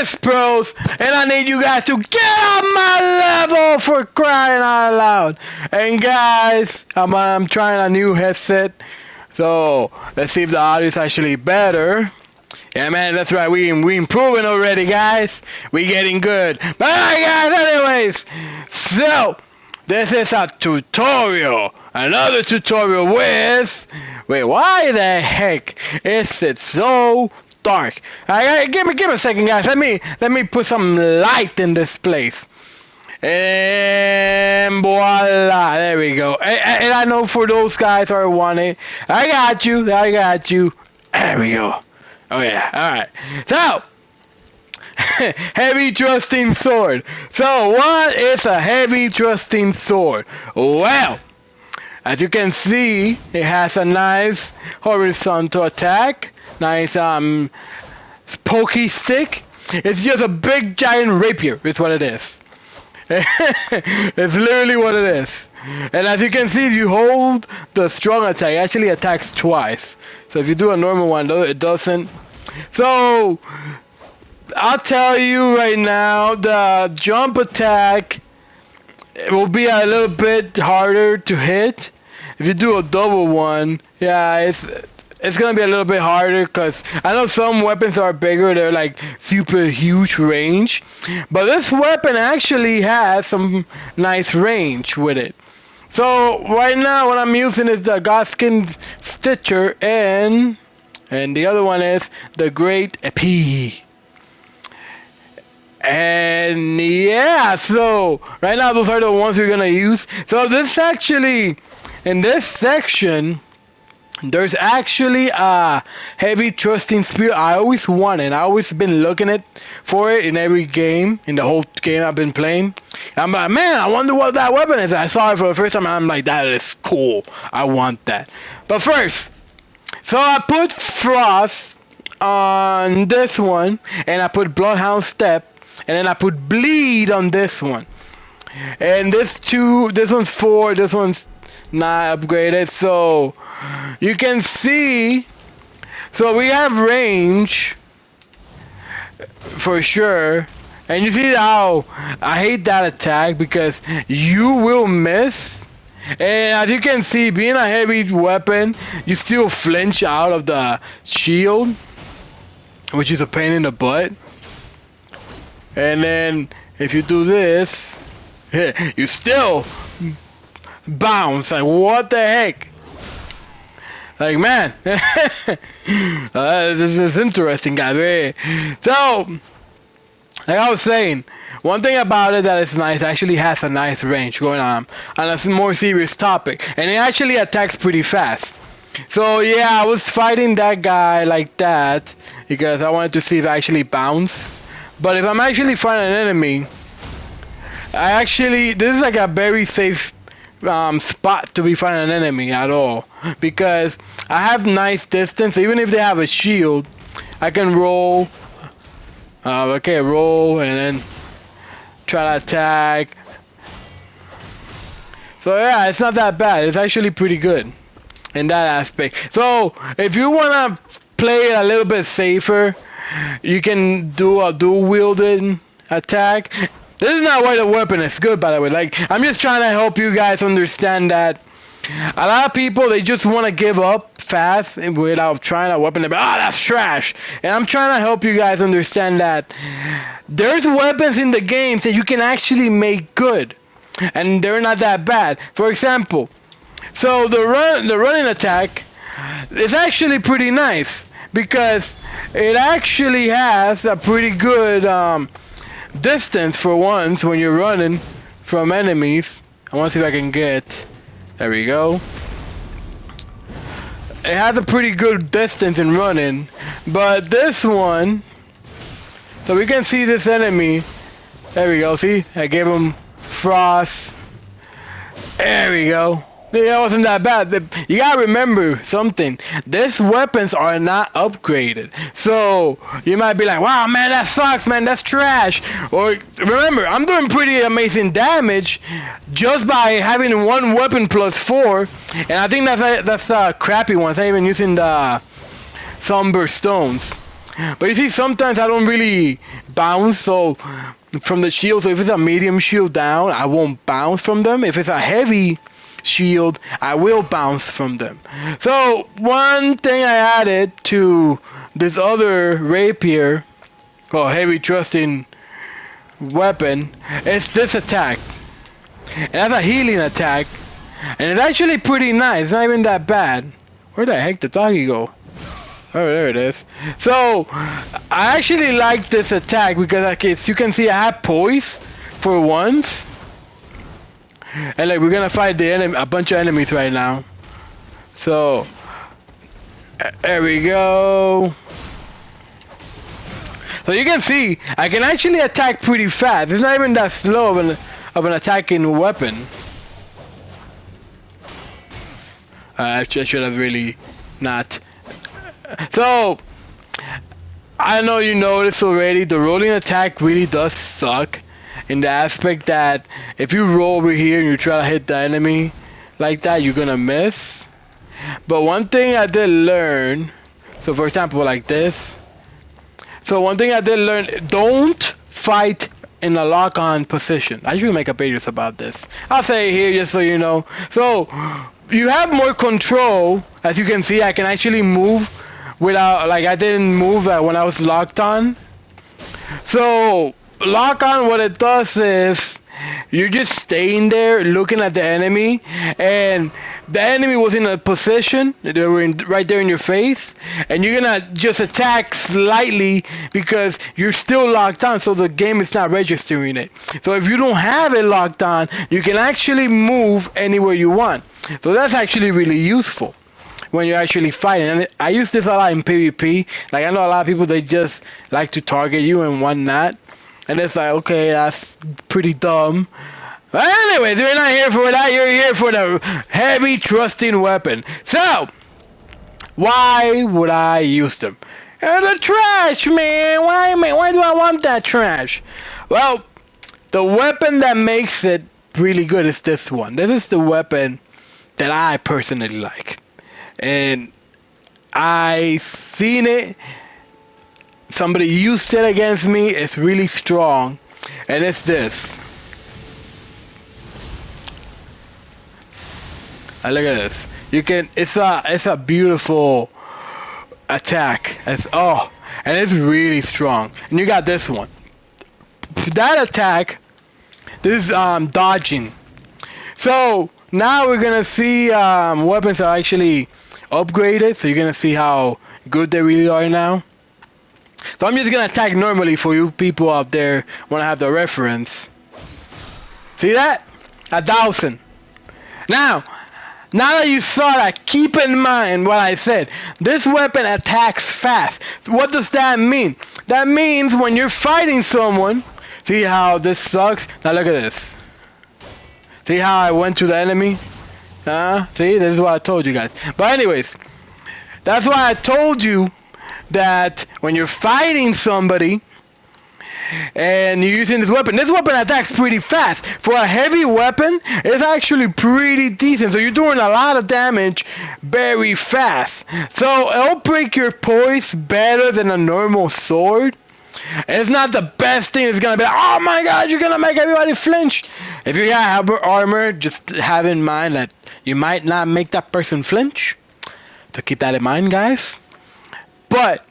this, pros, and I need you guys to get on my level for crying out loud. And guys, I'm trying a new headset, so let's see if the audio is actually better. Yeah, man, that's right. We improving already, guys. We getting good. But alright, guys. Anyways, so this is a tutorial. Another tutorial with. Wait, why the heck is it so dark? Give me a second, guys. Let me put some light in this place. And voila, there we go. And I know for those guys who are wanting, I got you. There we go. Oh yeah, alright. So, heavy thrusting sword. So, what is a heavy thrusting sword? Well, as you can see, it has a nice horizontal attack. Nice, pokey stick. It's just a big giant rapier, is what it is. It's literally what it is. And as you can see, if you hold the strong attack, it actually attacks twice. So if you do a normal one, it doesn't. So, I'll tell you right now, the jump attack will be a little bit harder to hit. If you do a double one, yeah, it's gonna be a little bit harder, because I know some weapons are bigger, they're like super huge range, but this weapon actually has some nice range with it. So right now what I'm using is the Godskin Stitcher, and the other one is the Great P. And yeah, so right now those are the ones we're gonna use. So this actually, in this section, there's actually a heavy thrusting spear. I always wanted. I always been looking for it in every game, in the whole game I've been playing. I'm like, man, I wonder what that weapon is. I saw it for the first time, and I'm like, that is cool. I want that. But first, so I put Frost on this one, and I put Bloodhound Step, and then I put Bleed on this one. And this one's 4, this one's not upgraded, so you can see, so we have range for sure, and you see how I hate that attack because you will miss. And as you can see, being a heavy weapon, you still flinch out of the shield, which is a pain in the butt. And then if you do this, you still bounce. Like, what the heck? Like, man, this is interesting, guys. So, like I was saying, one thing about it that is nice, actually has a nice range going on a more serious topic, and it actually attacks pretty fast. So yeah, I was fighting that guy like that because I wanted to see if I actually bounce. But if I'm actually fighting an enemy, this is like a very safe spot to be fighting an enemy at all, because I have nice distance. Even if they have a shield, I can roll. Roll and then try to attack. So yeah, it's not that bad. It's actually pretty good in that aspect. So if you wanna play it a little bit safer, you can do a dual wielding attack. This is not why the weapon is good, by the way. Like, I'm just trying to help you guys understand that a lot of people, they just want to give up fast without trying a weapon. They're like, oh, that's trash. And I'm trying to help you guys understand that there's weapons in the games that you can actually make good, and they're not that bad. For example, so the running attack is actually pretty nice because it actually has a pretty good distance for once when you're running from enemies. I want to see if I can get. There we go. It has a pretty good distance in running, but this one, so we can see this enemy. There we go. See, I gave him Frost. There we go. It wasn't that bad. You gotta remember something. These weapons are not upgraded. So you might be like, wow, man, that sucks, man, that's trash. Or remember, I'm doing pretty amazing damage just by having one weapon plus 4. And I think that's the crappy ones. I'm even using the Somber Stones. But you see, sometimes I don't really bounce so from the shield. So if it's a medium shield down, I won't bounce from them. If it's a heavy shield, I will bounce from them. So one thing I added to this other rapier, or heavy thrusting weapon, is this attack. And that's a healing attack, and it's actually pretty nice. It's not even that bad. Where the heck did doggy go? Oh, there it is. So, I actually like this attack because, like, as you can see, I have poise for once. And, like, we're gonna fight a bunch of enemies right now. So, there we go. So you can see, I can actually attack pretty fast. It's not even that slow of an attacking weapon. I should have really not. So, I know you noticed already, the rolling attack really does suck. In the aspect that if you roll over here and you try to hit the enemy like that, you're gonna miss. But one thing I did learn, so for example like this. So one thing I did learn, don't fight in a lock-on position. I should make a video about this. I'll say it here just so you know. So you have more control. As you can see, I can actually move without, like, I didn't move when I was locked on. So lock on, what it does is you're just staying there looking at the enemy, and the enemy was in a position, they were right there in your face, and you're gonna just attack slightly because you're still locked on, so the game is not registering it. So if you don't have it locked on, you can actually move anywhere you want. So that's actually really useful when you're actually fighting. And I use this a lot in PvP. Like, I know a lot of people, they just like to target you and whatnot. And it's like, okay, that's pretty dumb. But anyways, you're not here for that. You're here for the heavy thrusting weapon. So, why would I use them? The trash, man. Why do I want that trash? Well, the weapon that makes it really good is this one. This is the weapon that I personally like. And I seen it. Somebody used it against me. It's really strong, and it's this. Look at this. You can. It's a beautiful attack. And it's really strong. And you got this one. That attack. This is dodging. So now we're gonna see weapons are actually upgraded. So you're gonna see how good they really are now. So I'm just gonna attack normally for you people out there wanna have the reference. See that? 1,000. Now that you saw that, keep in mind what I said. This weapon attacks fast. What does that mean? That means when you're fighting someone, see how this sucks? Now look at this. See how I went to the enemy? See, this is what I told you guys. But anyways, that's why I told you that when you're fighting somebody and you're using this weapon attacks pretty fast. For a heavy weapon, it's actually pretty decent. So you're doing a lot of damage very fast. So it'll break your poise better than a normal sword. It's not the best thing. It's gonna be like, oh my god, you're gonna make everybody flinch. If you got armor, just have in mind that you might not make that person flinch. So keep that in mind, guys. But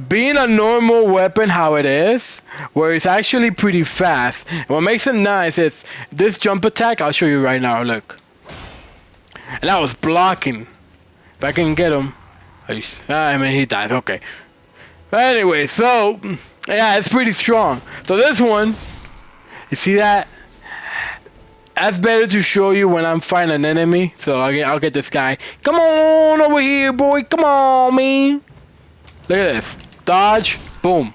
being a normal weapon, how it is, where it's actually pretty fast, and what makes it nice is this jump attack. I'll show you right now. Look, and I was blocking. If I can get him, I mean, he died. Okay. But anyway, so yeah, it's pretty strong. So this one, you see that? That's better to show you when I'm fighting an enemy. So I'll get this guy. Come on over here, boy. Come on, man. Look at this. Dodge. Boom.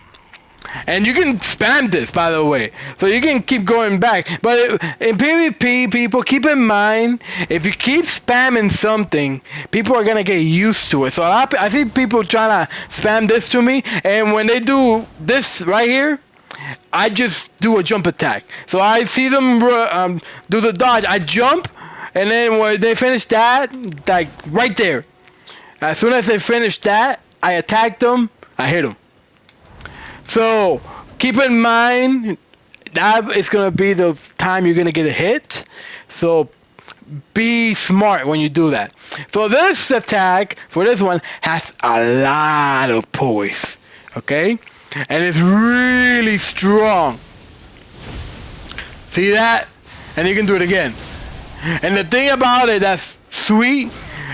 And you can spam this, by the way. So you can keep going back. But in PvP, people, keep in mind, if you keep spamming something, people are going to get used to it. So I see people trying to spam this to me. And when they do this right here, I just do a jump attack. So I see them do the dodge. I jump. And then when they finish that, like right there. As soon as they finish that, I attack them, I hit them. So keep in mind that is gonna be the time you're gonna get a hit. So be smart when you do that. So this attack for this one has a lot of poise, okay? And it's really strong. See that? And you can do it again. And the thing about it that's sweet,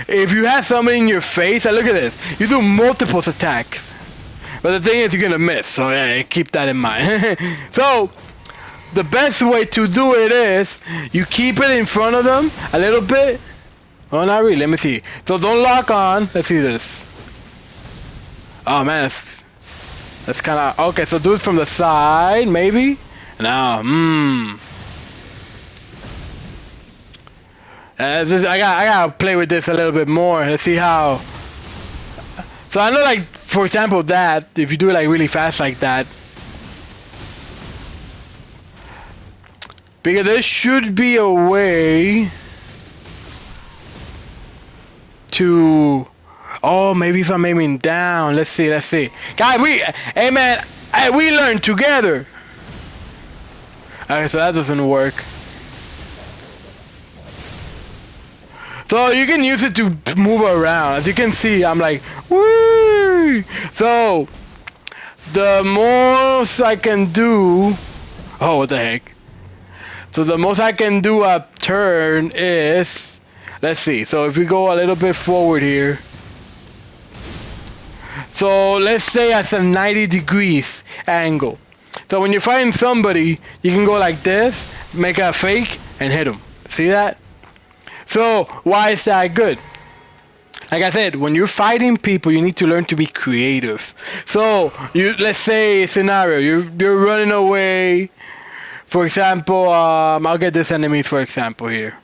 if you have somebody in your face, look at this. You do multiple attacks. But the thing is you're gonna miss, so yeah, keep that in mind. So the best way to do it is you keep it in front of them a little bit. Oh, not really. Let me see. So don't lock on. Let's see this. Oh man, that's kind of okay. So do it from the side, maybe. Now, I gotta play with this a little bit more. Let's see how. So I know, like for example, that if you do it like really fast like that. Because there should be a way to... Oh, maybe if I'm aiming down. Let's see. Guys, hey man, we learn together. Okay, so that doesn't work. So you can use it to move around. As you can see, I'm like, woo! So, the most I can do... Oh, what the heck? So the most I can do a turn is, let's see, so if we go a little bit forward here. So let's say at a 90 degrees angle. So when you're fighting somebody, you can go like this, make a fake, and hit them. See that? So why is that good? Like I said, when you're fighting people, you need to learn to be creative. So let's say scenario, you're running away. For example, I'll get this enemy for example here.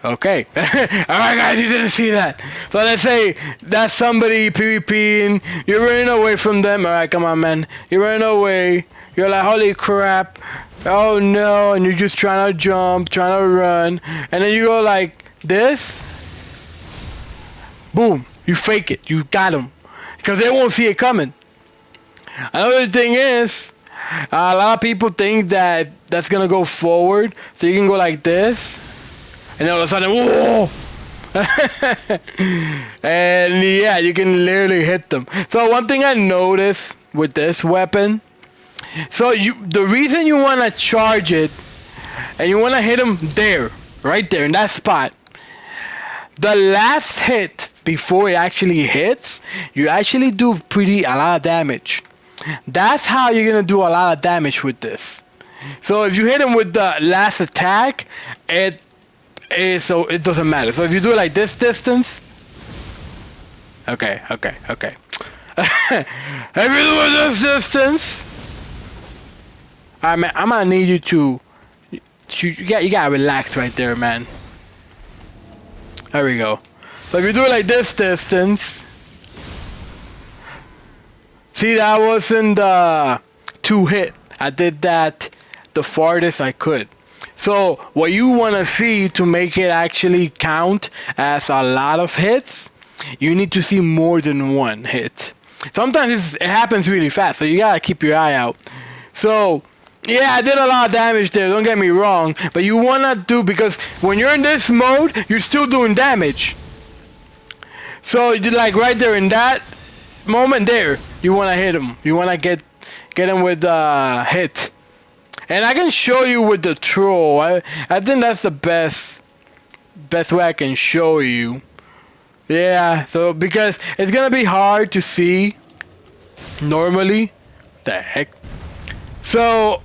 Okay. Alright guys, you didn't see that. So let's say that's somebody PvPing, you're running away from them. Alright, come on man. You're running away. You're like, holy crap. Oh no, and you're just trying to jump, trying to run. And then you go like this. Boom. You fake it. You got them. Because they won't see it coming. Another thing is, a lot of people think that that's gonna go forward, so you can go like this, and all of a sudden, whoa! And yeah, you can literally hit them. So one thing I noticed with this weapon, so the reason you want to charge it, and you want to hit them there, right there in that spot, the last hit before it actually hits, you actually do a lot of damage. That's how you're gonna do a lot of damage with this. So if you hit him with the last attack, it doesn't matter. So if you do it like this distance, okay. If you do it this distance, I'm gonna need you to, you gotta relax right there, man. There we go. So if you do it like this distance. See, that wasn't the 2 hit. I did that the farthest I could. So what you want to see to make it actually count as a lot of hits, you need to see more than 1 hit. Sometimes it happens really fast, so you gotta keep your eye out. So yeah, I did a lot of damage there, don't get me wrong, but you wanna do, because when you're in this mode, you're still doing damage. So you like right there in that moment there, you want to hit him. You want to get him with hit. And I can show you with the troll. I think that's the best way I can show you. Yeah, so because it's gonna be hard to see normally. The heck. So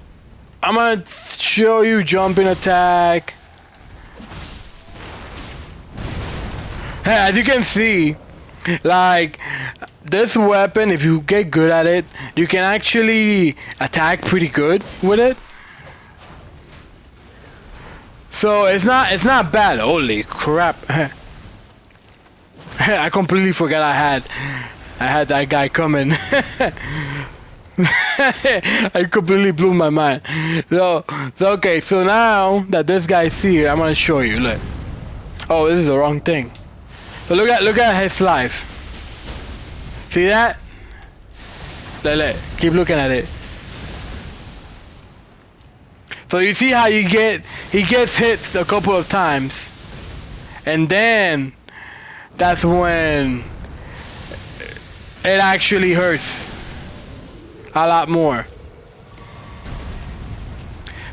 I'm gonna show you jumping attack. Hey, as you can see, like this weapon, if you get good at it, you can actually attack pretty good with it. So it's not bad. Holy crap. I completely forgot I had that guy coming. I completely blew my mind. So okay, so now that this guy's here, I'm gonna show you. Look. Oh, this is the wrong thing. So look at his life. See that? Keep looking at it. So you see how he gets hit a couple of times, and then that's when it actually hurts a lot more.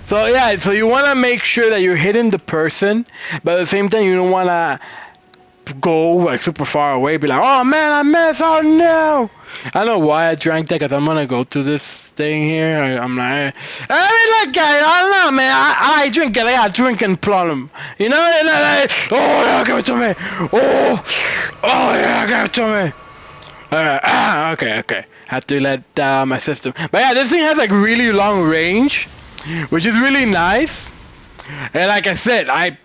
So yeah, so you want to make sure that you're hitting the person, but at the same time you don't want to go like super far away, be like, oh man, I missed, oh no. I don't know why I drank that, because I'm gonna go to this thing here. I'm like, hey look guys, I don't know man, I drink it, I got a drinking problem. You know, like, oh yeah, give it to me. Oh yeah, give it to me. Alright, okay. Have to let that out of my system. But yeah, this thing has like really long range, which is really nice. And like I said, I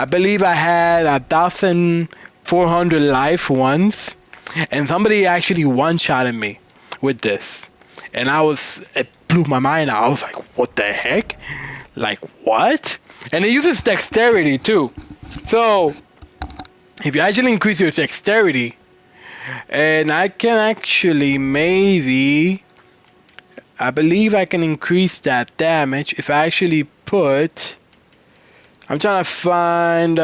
believe I had 1,400 life once, and somebody actually one-shotted me with this, and it blew my mind out. I was like, what the heck? Like, what? And it uses dexterity too. So if you actually increase your dexterity, and I can actually I believe I can increase that damage if I actually put, I'm trying to find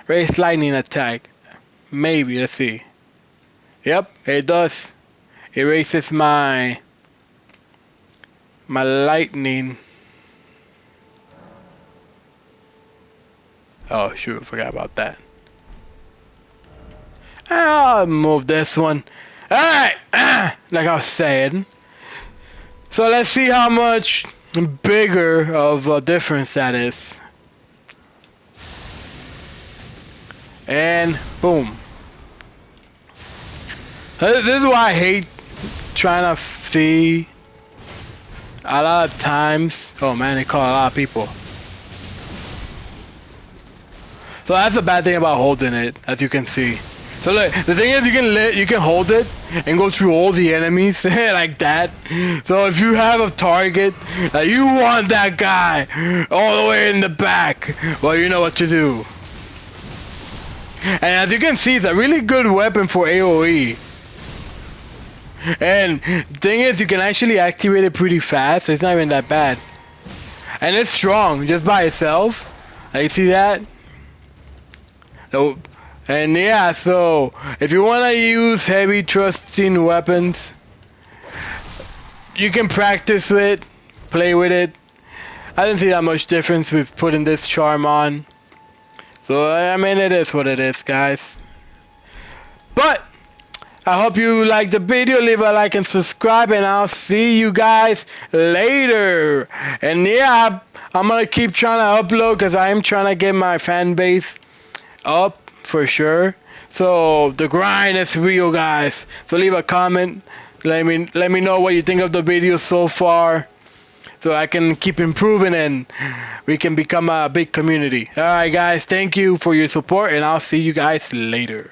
raised lightning attack. Maybe, let's see. Yep, it does. It raises my lightning. Oh shoot, forgot about that. I'll move this one. Alright, like I was saying. So let's see how much bigger of a difference that is. And boom. This is why I hate trying to see a lot of times. Oh man, they call a lot of people. So that's the bad thing about holding it, as you can see. So look, the thing is, you can hold it and go through all the enemies like that. So if you have a target, you want that guy all the way in the back, well, you know what to do. And as you can see, it's a really good weapon for AoE. And the thing is, you can actually activate it pretty fast, so it's not even that bad. And it's strong just by itself. You see that? So, and yeah, so if you want to use heavy thrusting weapons, you can practice with, play with it. I didn't see that much difference with putting this charm on. So I mean, it is what it is, guys. But I hope you liked the video. Leave a like and subscribe, and I'll see you guys later. And yeah, I'm gonna keep trying to upload, because I am trying to get my fan base up for sure. So the grind is real, guys. So leave a comment. Let me know what you think of the video so far, so I can keep improving and we can become a big community. Alright guys, thank you for your support, and I'll see you guys later.